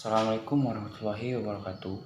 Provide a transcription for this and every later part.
Assalamualaikum warahmatullahi wabarakatuh.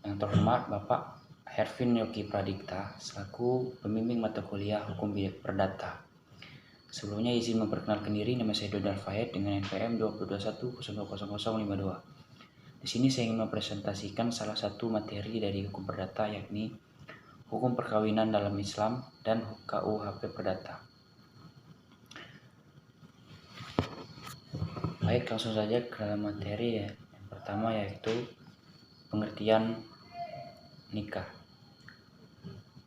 Yang terhormat Bapak Hervin Yogi Pradikta selaku pembimbing mata kuliah Hukum Perdata. Sebelumnya izin memperkenalkan diri, nama saya Dodar Fayed dengan NPM 2021020052. Di sini saya ingin mempresentasikan salah satu materi dari Hukum Perdata, yakni Hukum Perkawinan dalam Islam dan KUHP Perdata. Baik, langsung saja ke dalam materi ya. Yang pertama yaitu pengertian nikah.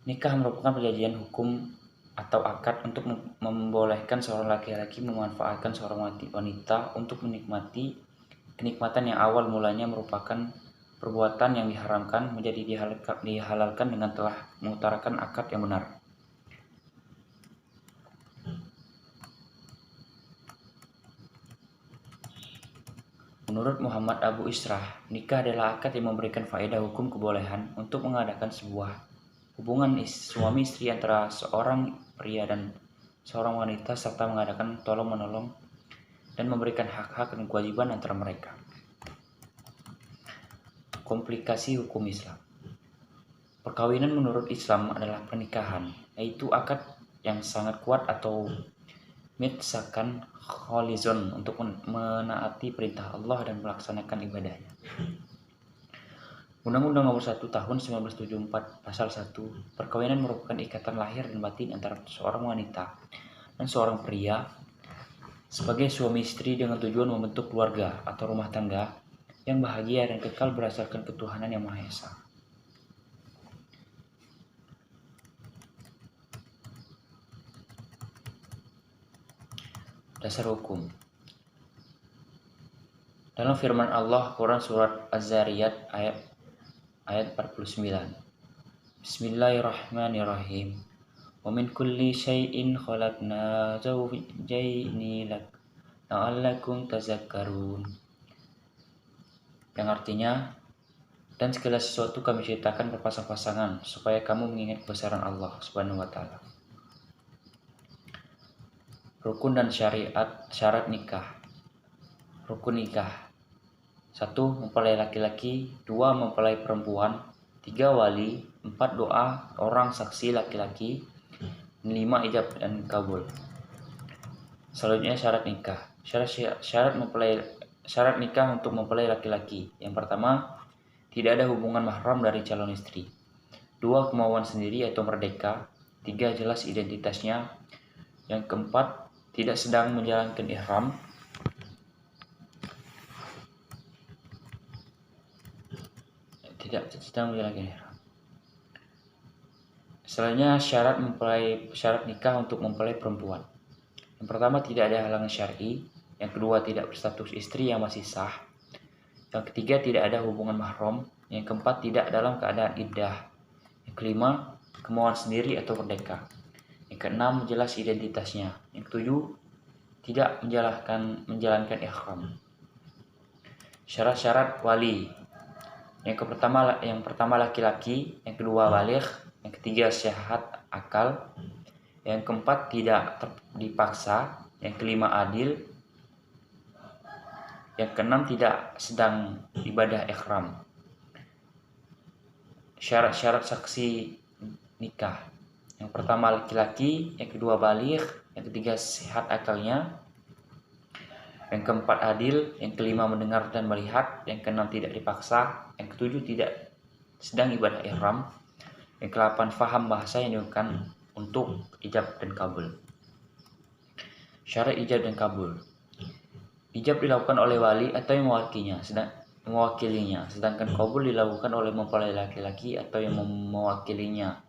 Nikah merupakan perjanjian hukum atau akad untuk membolehkan seorang laki-laki memanfaatkan seorang wanita untuk menikmati kenikmatan yang awal mulanya merupakan perbuatan yang diharamkan menjadi dihalalkan dengan telah mengutarakan akad yang benar. Menurut Muhammad Abu Israh, nikah adalah akad yang memberikan faedah hukum kebolehan untuk mengadakan sebuah hubungan suami istri antara seorang pria dan seorang wanita serta mengadakan tolong-menolong dan memberikan hak-hak dan kewajiban antara mereka. Komplikasi hukum Islam. Perkawinan menurut Islam adalah pernikahan, yaitu akad yang sangat kuat atau mitsakan khalizon untuk menaati perintah Allah dan melaksanakan ibadahnya. Undang-Undang Nomor 1 Tahun 1974 Pasal 1, perkawinan merupakan ikatan lahir dan batin antara seorang wanita dan seorang pria sebagai suami istri dengan tujuan membentuk keluarga atau rumah tangga yang bahagia dan kekal berdasarkan ketuhanan yang Maha Esa. Dasar hukum. Dalam firman Allah Quran surat Az-Zariyat ayat 49. Bismillahirrahmanirrahim. Wa min kulli syai'in khalaqna zawjaini la'allakum tazakkarun. Yang artinya, dan segala sesuatu kami ciptakan berpasang-pasangan supaya kamu mengingat kebesaran Allah Subhanahu wa taala. Rukun dan syarat nikah. Rukun nikah. 1. Mempelai laki-laki. 2. Mempelai perempuan. 3. Wali. 4. Doa orang saksi laki-laki. 5. Ijab dan kabul. Selanjutnya syarat nikah. Syarat nikah untuk mempelai laki-laki. Yang pertama, tidak ada hubungan mahram dari calon istri. 2. Kemauan sendiri atau merdeka. 3. Jelas identitasnya. Yang keempat, tidak sedang menjalankan ihram. Selanjutnya syarat nikah untuk mempelai perempuan. Yang pertama, tidak ada halangan syar'i. Yang kedua, tidak berstatus istri yang masih sah. Yang ketiga, tidak ada hubungan mahram. Yang keempat, tidak dalam keadaan iddah. Yang kelima, kemauan sendiri atau merdeka. Yang keenam, jelas identitasnya. Yang ketujuh, tidak menjalankan ihram. Syarat-syarat wali. Yang pertama laki-laki, yang kedua baligh, yang ketiga sehat akal, yang keempat tidak dipaksa, yang kelima adil, yang keenam tidak sedang ibadah ihram. Syarat-syarat saksi nikah. Yang pertama laki-laki, yang kedua baligh, yang ketiga sehat akalnya, yang keempat adil, yang kelima mendengar dan melihat, yang keenam tidak dipaksa, yang ketujuh tidak sedang ibadah ihram, yang kedelapan faham bahasa yang digunakan untuk ijab dan kabul. Syarat ijab dan kabul. Ijab dilakukan oleh wali atau yang mewakilinya, sedangkan kabul dilakukan oleh mempelai laki-laki atau yang mewakilinya.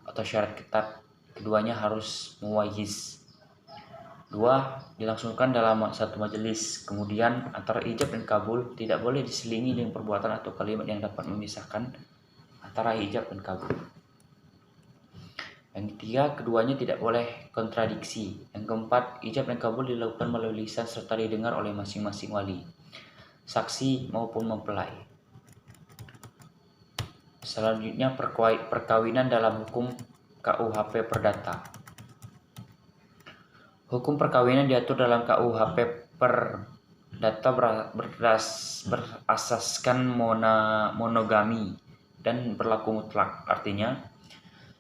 Atau syarat ketat, keduanya harus muwayyiz. 2. Dilangsungkan dalam satu majelis. Kemudian antara ijab dan kabul tidak boleh diselingi dengan perbuatan atau kalimat yang dapat memisahkan antara ijab dan kabul. Yang ketiga, keduanya tidak boleh kontradiksi. Yang keempat, ijab dan kabul dilakukan melalui lisan serta didengar oleh masing-masing wali, saksi maupun mempelai. Selanjutnya perkawinan dalam hukum KUHP Perdata. Hukum perkawinan diatur dalam KUHP perdata berasaskan monogami dan berlaku mutlak. Artinya,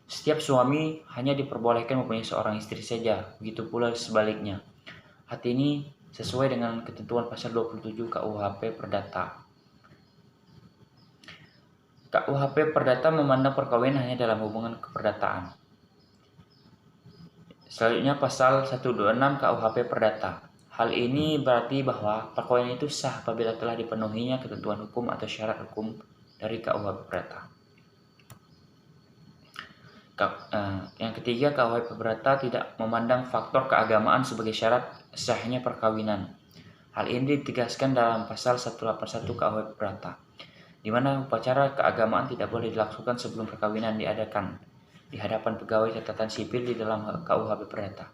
setiap suami hanya diperbolehkan mempunyai seorang istri saja, begitu pula sebaliknya. Hal ini sesuai dengan ketentuan pasal 27 KUHP Perdata. KUHP Perdata memandang perkawinan hanya dalam hubungan keperdataan. Selanjutnya pasal 126 KUHP Perdata. Hal ini berarti bahwa perkawinan itu sah apabila telah dipenuhinya ketentuan hukum atau syarat hukum dari KUHP Perdata. Yang ketiga, KUHP Perdata tidak memandang faktor keagamaan sebagai syarat sahnya perkawinan. Hal ini ditegaskan dalam pasal 181 KUHP Perdata, di mana upacara keagamaan tidak boleh dilangsungkan sebelum perkawinan diadakan di hadapan pegawai catatan sipil di dalam KUHP Perdata.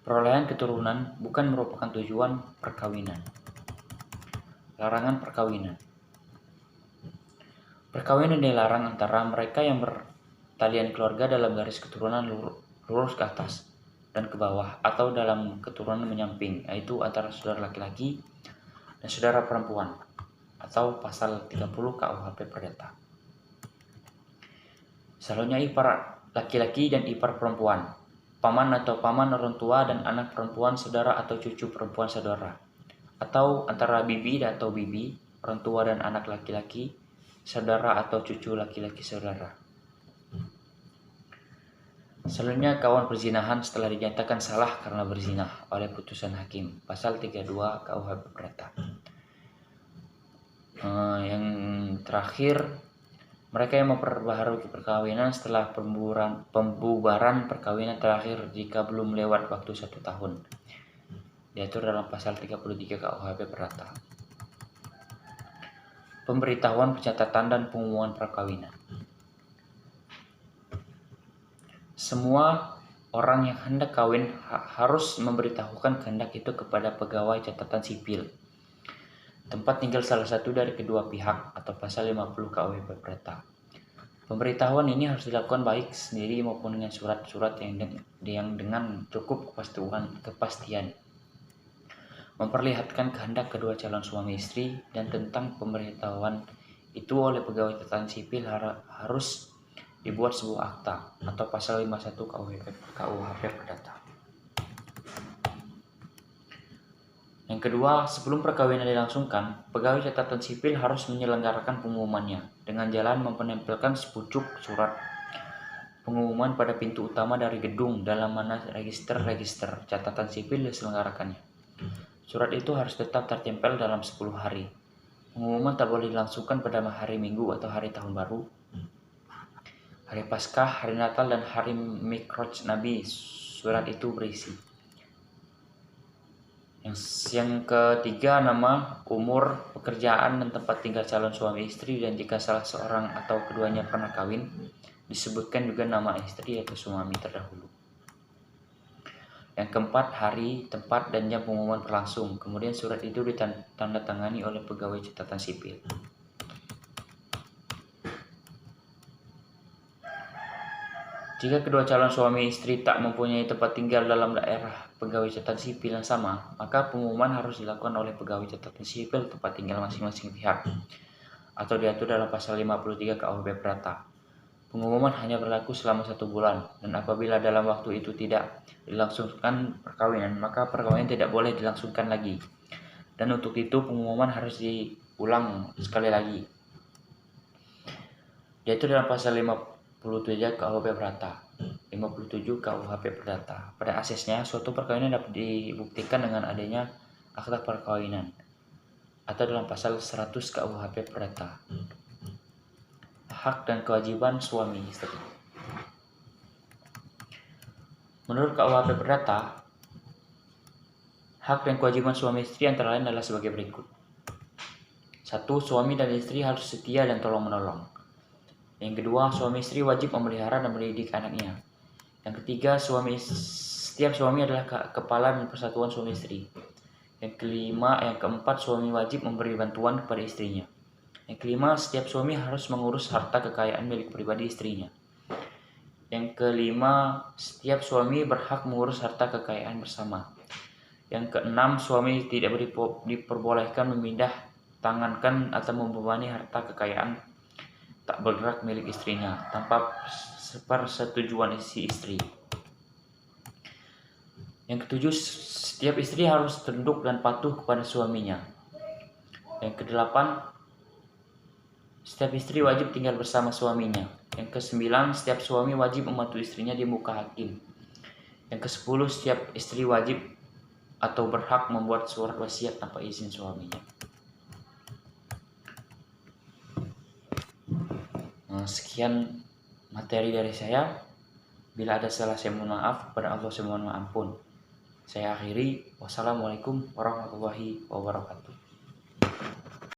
Perolehan keturunan bukan merupakan tujuan perkawinan. Larangan perkawinan. Perkawinan dilarang antara mereka yang bertalian keluarga dalam garis keturunan lurus ke atas dan ke bawah, atau dalam keturunan menyamping, yaitu antara saudara laki-laki dan saudara perempuan, atau pasal 30 KUHP Perdata. Selanjutnya, ipar laki-laki dan ipar perempuan, paman atau paman orang tua dan anak perempuan saudara atau cucu perempuan saudara, atau antara bibi atau bibi, orang tua dan anak laki-laki, saudara atau cucu laki-laki saudara. Selanjutnya, kawan perzinahan setelah dinyatakan salah karena berzinah oleh putusan hakim, pasal 32 KUHP Perdata. Yang terakhir, mereka yang memperbaharui perkawinan setelah pembubaran perkawinan terakhir jika belum lewat waktu 1 tahun, diatur dalam pasal 33 KUHP Perdata. Pemberitahuan, pencatatan, dan pengumuman perkawinan. Semua orang yang hendak kawin harus memberitahukan kehendak itu kepada pegawai catatan sipil, tempat tinggal salah satu dari kedua pihak, atau pasal 50 KUHP Perdata. Pemberitahuan ini harus dilakukan baik sendiri maupun dengan surat-surat yang dengan cukup kepastian memperlihatkan kehendak kedua calon suami istri, dan tentang pemberitahuan itu oleh pegawai catatan sipil harus dibuat sebuah akta, atau pasal 51 KUHP Perdata. Yang kedua, sebelum perkawinan dilangsungkan, pegawai catatan sipil harus menyelenggarakan pengumumannya dengan jalan menempelkan sepucuk surat pengumuman pada pintu utama dari gedung dalam mana register catatan sipil diselenggarakannya. Surat itu harus tetap tertempel dalam 10 hari. Pengumuman tak boleh dilangsungkan pada hari Minggu atau hari Tahun Baru, hari Paskah, hari Natal, dan hari Mi'raj Nabi. Surat itu berisi yang ketiga, nama, umur, pekerjaan, dan tempat tinggal calon suami istri, dan jika salah seorang atau keduanya pernah kawin, disebutkan juga nama istri atau suami terdahulu. Yang keempat, hari, tempat, dan jam pengumuman berlangsung. Kemudian surat itu ditandatangani oleh pegawai catatan sipil. Jika kedua calon suami istri tak mempunyai tempat tinggal dalam daerah pegawai catatan sipil yang sama, maka pengumuman harus dilakukan oleh pegawai catatan sipil tempat tinggal masing-masing pihak, atau diatur dalam pasal 53 KUHP Perdata. Pengumuman hanya berlaku selama 1 bulan, dan apabila dalam waktu itu tidak dilangsungkan perkawinan, maka perkawinan tidak boleh dilangsungkan lagi. Dan untuk itu pengumuman harus diulang sekali lagi. Diatur dalam pasal 57 KUHP Perdata. 57 KUHP Perdata. Pada asasnya, suatu perkawinan dapat dibuktikan dengan adanya akta perkawinan, atau dalam pasal 100 KUHP Perdata. Hak dan kewajiban suami istri. Menurut KUHP Perdata, hak dan kewajiban suami istri antara lain adalah sebagai berikut. 1. Suami dan istri harus setia dan tolong-menolong. Yang kedua, suami istri wajib memelihara dan mendidik anaknya. Yang ketiga, setiap suami adalah kepala dan persatuan suami istri. Yang keempat, suami wajib memberi bantuan kepada istrinya. Yang kelima, setiap suami harus mengurus harta kekayaan milik pribadi istrinya. Yang kelima, setiap suami berhak mengurus harta kekayaan bersama. Yang keenam, suami tidak diperbolehkan memindah tangankan atau membebani harta kekayaan tak bergerak milik istrinya tanpa persetujuan si istri. Yang ketujuh, setiap istri harus tunduk dan patuh kepada suaminya. Yang kedelapan, setiap istri wajib tinggal bersama suaminya. Yang kesembilan, setiap suami wajib membantu istrinya di muka hakim. Yang kesepuluh, setiap istri wajib atau berhak membuat surat wasiat tanpa izin suaminya. Sekian materi dari saya. Bila ada salah, saya mohon maaf. Kepada Allah saya mohon ampun. Saya akhiri. Wassalamualaikum warahmatullahi wabarakatuh.